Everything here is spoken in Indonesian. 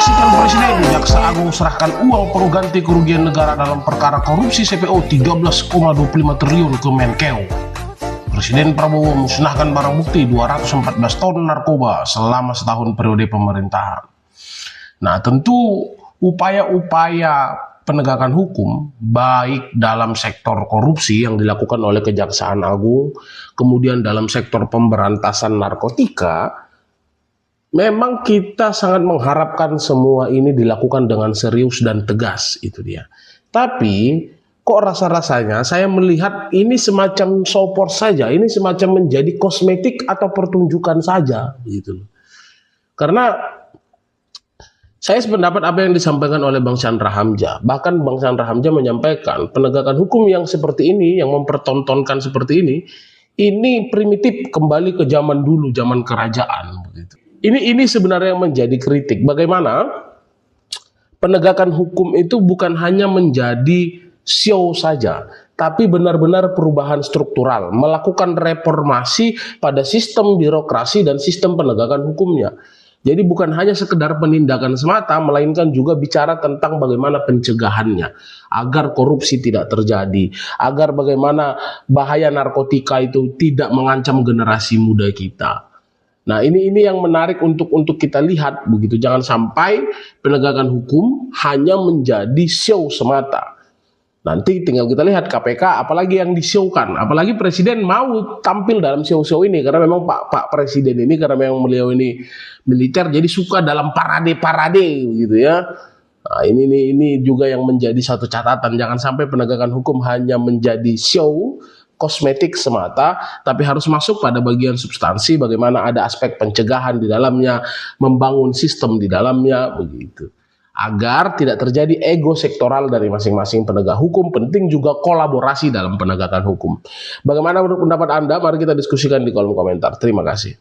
Saksikan Presiden, Jaksa Agung serahkan uang pengganti kerugian negara dalam perkara korupsi CPO 13,25 triliun ke Menkeu. Presiden Prabowo musnahkan barang bukti 214 ton narkoba selama setahun periode pemerintahan. Nah, tentu upaya-upaya penegakan hukum baik dalam sektor korupsi yang dilakukan oleh Kejaksaan Agung, kemudian dalam sektor pemberantasan narkotika, memang kita sangat mengharapkan semua ini dilakukan dengan serius dan tegas, itu dia. Tapi kok rasa-rasanya saya melihat ini semacam sopor saja, ini semacam menjadi kosmetik atau pertunjukan saja, gitu. Karena saya sependapat apa yang disampaikan oleh Bang Chandra Hamzah. Bahkan Bang Chandra Hamzah menyampaikan penegakan hukum yang seperti ini, yang mempertontonkan seperti ini primitif, kembali ke zaman dulu, zaman kerajaan, begitu. Ini sebenarnya yang menjadi kritik. Bagaimana penegakan hukum itu bukan hanya menjadi show saja, tapi benar-benar perubahan struktural, melakukan reformasi pada sistem birokrasi dan sistem penegakan hukumnya. Jadi bukan hanya sekedar penindakan semata, melainkan juga bicara tentang bagaimana pencegahannya, agar korupsi tidak terjadi, agar bagaimana bahaya narkotika itu tidak mengancam generasi muda kita. Nah, ini yang menarik untuk kita lihat, begitu. Jangan sampai penegakan hukum hanya menjadi show semata. Nanti tinggal kita lihat KPK apalagi yang di-show-kan, apalagi Presiden mau tampil dalam show-show ini, karena memang Pak Presiden ini, karena memang beliau ini militer, jadi suka dalam parade-parade gitu ya. Nah, ini juga yang menjadi satu catatan, jangan sampai penegakan hukum hanya menjadi show, kosmetik semata, tapi harus masuk pada bagian substansi, bagaimana ada aspek pencegahan di dalamnya, membangun sistem di dalamnya, begitu. Agar tidak terjadi ego sektoral dari masing-masing penegak hukum, penting juga kolaborasi dalam penegakan hukum. Bagaimana menurut pendapat Anda? Mari kita diskusikan di kolom komentar. Terima kasih.